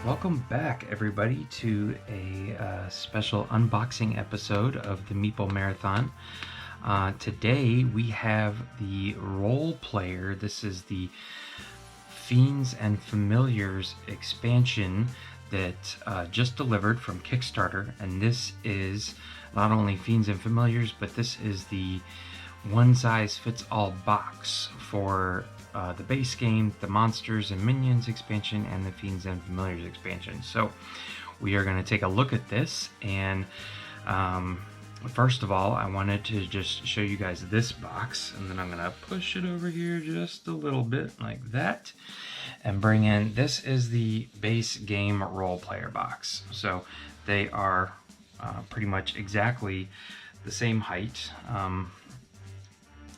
Welcome back, everybody, to a special unboxing episode of the Meeple Marathon. Today we have the role player. This is the Fiends and Familiars expansion that just delivered from Kickstarter, and this is not only Fiends and Familiars, but this is the one-size-fits-all box for the base game, the Monsters and Minions expansion, and the Fiends and Familiars expansion. So we are going to take a look at this, and first of all, I wanted to just show you guys this box, and then I'm going to push it over here just a little bit like that, and bring in, this is the base game role player box. So they are pretty much exactly the same height.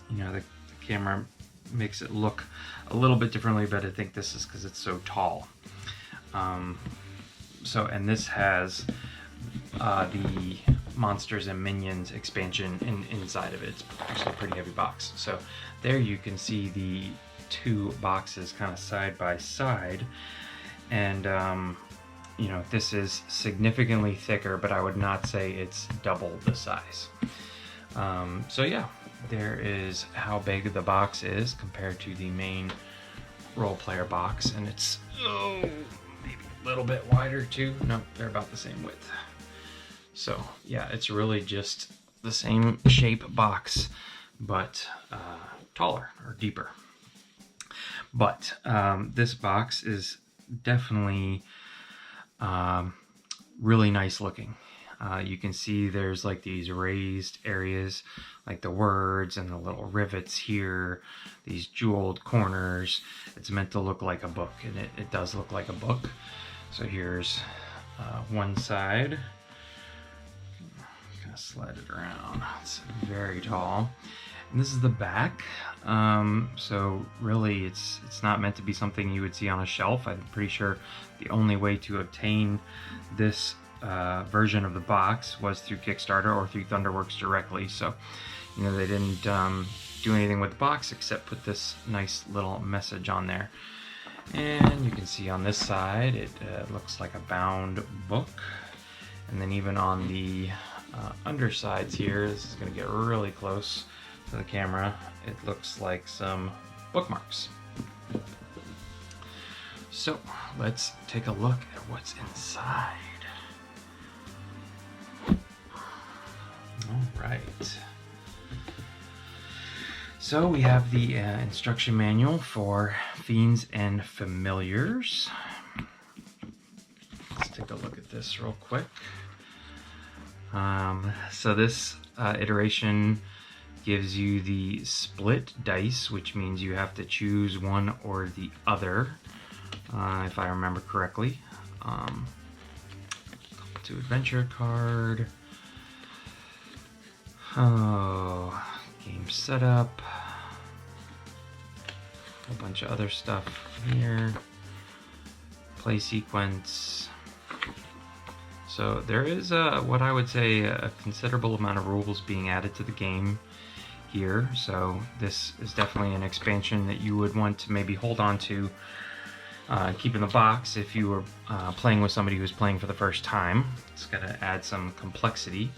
You know, the camera makes it look a little bit differently, but I think this is because it's so tall. And this has the Monsters and Minions expansion inside of it. It's actually a pretty heavy box. So there you can see the two boxes kind of side by side, and you know, this is significantly thicker, but I would not say it's double the size. So yeah, there is how big the box is compared to the main role player box, and it's maybe a little bit wider too. No, they're about the same width. So yeah, it's really just the same shape box, but taller or deeper. But this box is definitely really nice looking. You can see there's like these raised areas, like the words and the little rivets here, these jeweled corners. It's meant to look like a book, and it does look like a book. So here's one side. Kind of slide it around. It's very tall. And this is the back. So really it's not meant to be something you would see on a shelf. I'm pretty sure the only way to obtain this version of the box was through Kickstarter or through Thunderworks directly. So, you know, they didn't do anything with the box except put this nice little message on there. And you can see on this side it looks like a bound book, and then even on the undersides here, this is going to get really close to the camera, it looks like some bookmarks. So let's take a look at what's inside. All right. So we have the instruction manual for Fiends and Familiars. Let's take a look at this real quick. So this iteration gives you the split dice, which means you have to choose one or the other, if I remember correctly. To adventure card. Oh, game setup. A bunch of other stuff here. Play sequence. So there is what I would say a considerable amount of rules being added to the game here. So this is definitely an expansion that you would want to maybe hold on to, keep in the box if you were playing with somebody who's playing for the first time. It's going to add some complexity.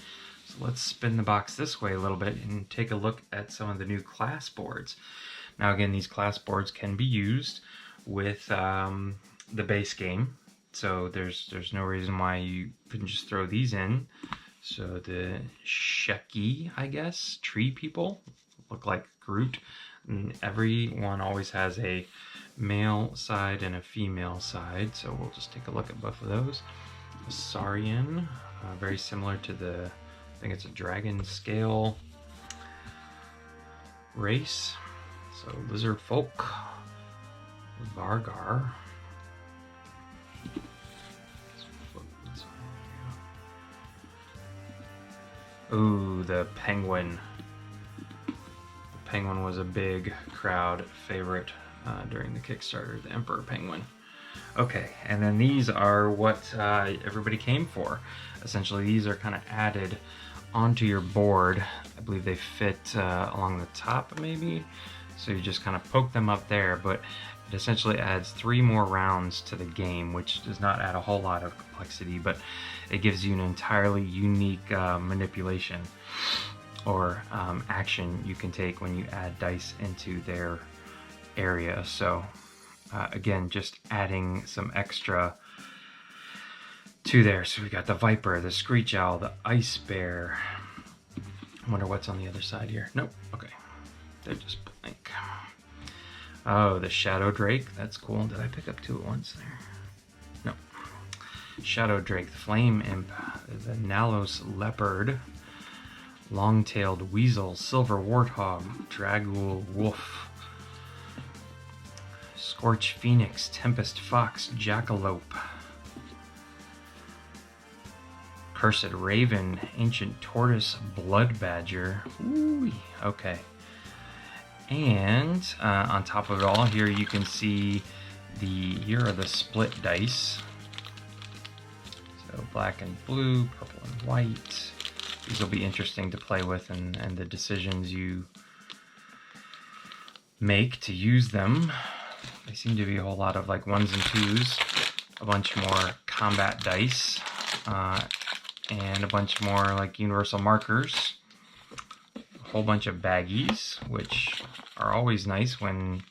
So let's spin the box this way a little bit and take a look at some of the new class boards. Now again, these class boards can be used with the base game, so there's no reason why you couldn't just throw these in. So the Sheki, I guess, tree people, look like Groot, and every one always has a male side and a female side, so we'll just take a look at both of those. Saurian, very similar to the, I think it's a dragon scale race. So lizard folk, Vargar. Ooh, the penguin. The penguin was a big crowd favorite during the Kickstarter, the Emperor Penguin. Okay, and then these are what everybody came for. Essentially, these are kind of added onto your board. I believe they fit along the top, maybe. So you just kind of poke them up there, but It essentially adds 3 more rounds to the game, which does not add a whole lot of complexity, but it gives you an entirely unique manipulation or action you can take when you add dice into their area. So again, just adding some extra to there. So we got the Viper, the Screech Owl, the Ice Bear. I wonder what's on the other side here. Nope. Okay. They're just blank. Oh, the Shadow Drake. That's cool. Did I pick up 2 at once there? No. Shadow Drake, the Flame Imp, the Nalos Leopard, Long-tailed Weasel, Silver Warthog, Dragul Wolf, Scorch Phoenix, Tempest Fox, Jackalope, Cursed Raven, Ancient Tortoise, Blood Badger. Ooh, okay. And on top of it all, here you can see here are the split dice. So black and blue, purple and white. These will be interesting to play with, and the decisions you make to use them. They seem to be a whole lot of like 1s and 2s, a bunch more combat dice, and a bunch more like universal markers. A whole bunch of baggies, which are always nice when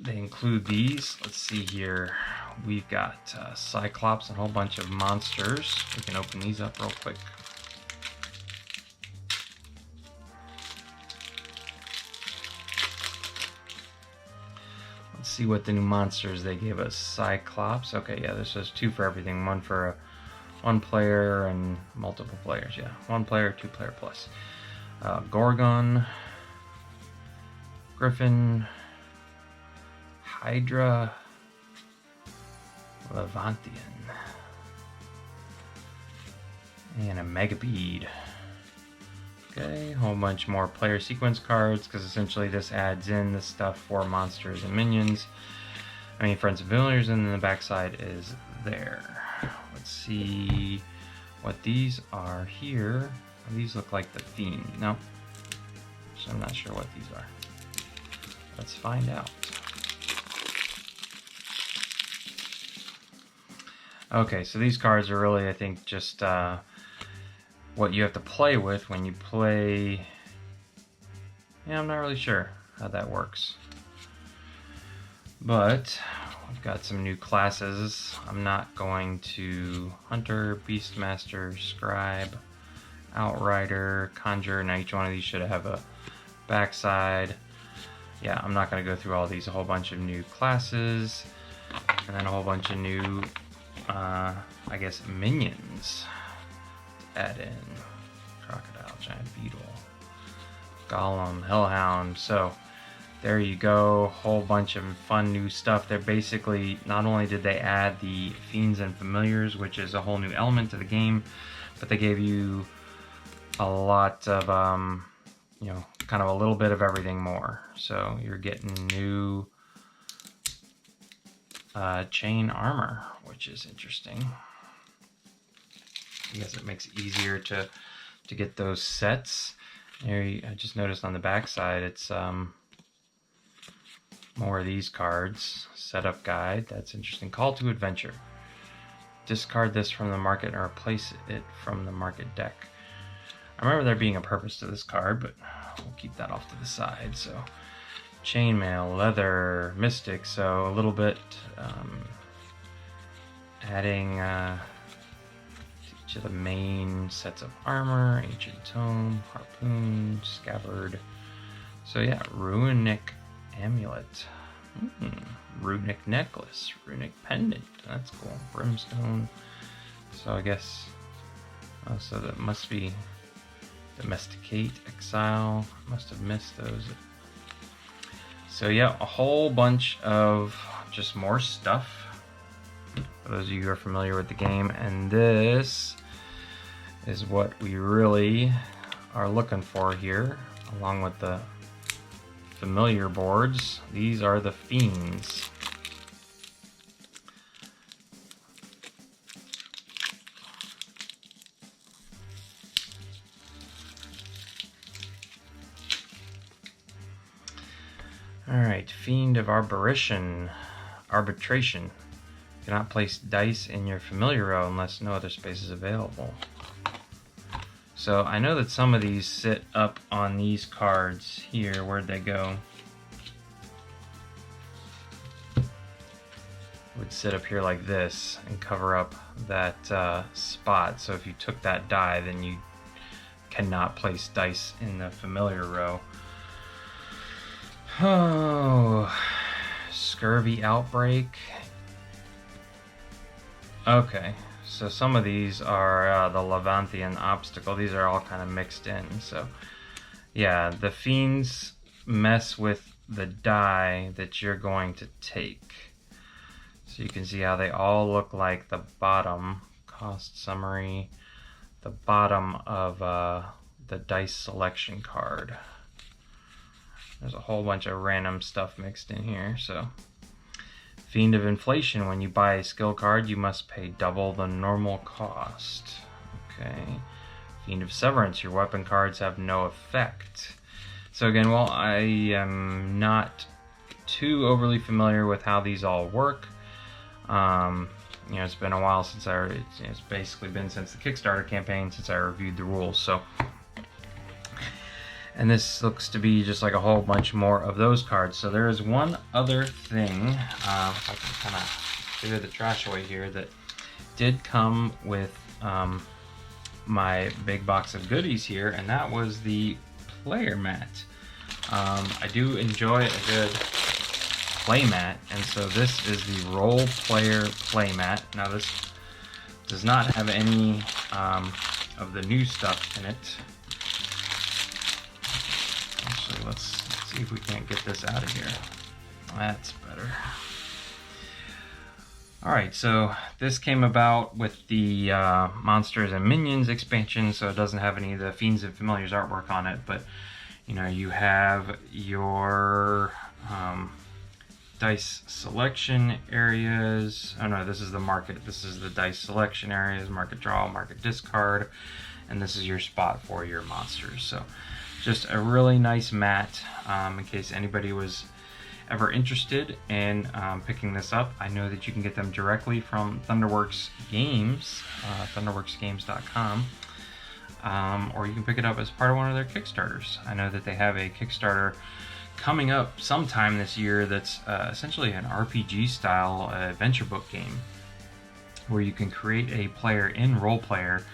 they include these. Let's see here. We've got Cyclops and a whole bunch of monsters. We can open these up real quick. Let's see what the new monsters they gave us. Cyclops. Okay, yeah, this was 2 for everything. 1 for 1 player and multiple players. Yeah, 1 player, 2 player plus. Gorgon, Griffin, Hydra, Levantian, and a Megabead. Okay, a whole bunch more player sequence cards, because essentially this adds in the stuff for monsters and minions. I mean, Friends and Familiars, and then the backside is there. Let's see what these are here. These look like the Fiend. No, so I'm not sure what these are. Let's find out. Okay, so these cards are really, I think, just what you have to play with when you play. Yeah, I'm not really sure how that works. But we've got some new classes. I'm not going to Hunter, Beastmaster, Scribe, Outrider, Conjurer. Now each one of these should have a backside. Yeah, I'm not going to go through all these. A whole bunch of new classes, and then a whole bunch of new, I guess, minions to add in. Crocodile, Giant Beetle, Golem, Hellhound. So there you go. Whole bunch of fun new stuff. They're basically, not only did they add the Fiends and Familiars, which is a whole new element to the game, but they gave you a lot of, you know, kind of a little bit of everything more. So you're getting new chain armor, which is interesting. I guess it makes it easier to get those sets. There, I just noticed on the back side, it's more of these cards. Setup guide, that's interesting. Call to adventure. Discard this from the market and replace it from the market deck. I remember there being a purpose to this card, but we'll keep that off to the side. So, chainmail, leather, mystic. So a little bit adding to each of the main sets of armor: ancient tome, harpoon, scabbard. So yeah, runic amulet, runic necklace, runic pendant. That's cool. Brimstone. So I guess. Oh, so that must be. Domesticate, exile, must have missed those. So yeah, a whole bunch of just more stuff for those of you who are familiar with the game, and this is what we really are looking for here, along with the familiar boards. These are the Fiends. Alright, Fiend of Arbitration. Cannot place dice in your familiar row unless no other space is available. So I know that some of these sit up on these cards here. Where'd they go? Would sit up here like this and cover up that spot. So if you took that die, then you cannot place dice in the familiar row. Oh, Scurvy Outbreak. Okay, so some of these are the Levantian Obstacle. These are all kind of mixed in. So yeah, the Fiends mess with the die that you're going to take. So you can see how they all look like the bottom, cost summary, the bottom of the dice selection card. There's a whole bunch of random stuff mixed in here. So Fiend of Inflation, when you buy a skill card, you must pay double the normal cost. Okay. Fiend of Severance, your weapon cards have no effect. So again, well, I am not too overly familiar with how these all work. You know, it's been a while since it's basically been since the Kickstarter campaign since I reviewed the rules. So, and this looks to be just like a whole bunch more of those cards. So there is one other thing, if I can kind of clear the trash away here, that did come with my big box of goodies here, and that was the player mat. I do enjoy a good playmat, and so this is the Role Player playmat. Now this does not have any of the new stuff in it. Actually, let's see if we can't get this out of here. That's better. Alright, so this came about with the Monsters and Minions expansion, so it doesn't have any of the Fiends and Familiars artwork on it, but you know, you have your dice selection areas. Oh no, this is the market. This is the dice selection areas, market draw, market discard, and this is your spot for your monsters. So just a really nice mat in case anybody was ever interested in picking this up. I know that you can get them directly from Thunderworks Games, thunderworksgames.com, or you can pick it up as part of one of their Kickstarters. I know that they have a Kickstarter coming up sometime this year that's essentially an RPG style adventure book game where you can create a player in Role Player,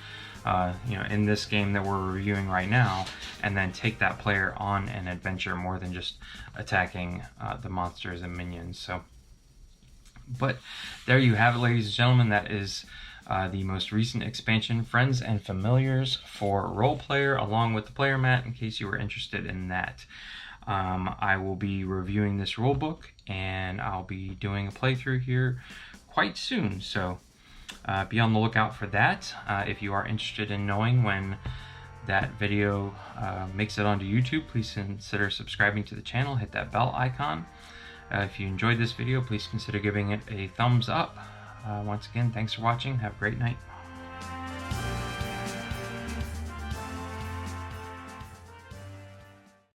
you know, in this game that we're reviewing right now, and then take that player on an adventure more than just attacking the monsters and minions. So, but there you have it, ladies and gentlemen. That is the most recent expansion, Friends and Familiars, for Role Player, along with the player mat, in case you were interested in that. I will be reviewing this rulebook, and I'll be doing a playthrough here quite soon, so be on the lookout for that. If you are interested in knowing when that video makes it onto YouTube, please consider subscribing to the channel, hit that bell icon. If you enjoyed this video, please consider giving it a thumbs up. Once again, thanks for watching. Have a great night.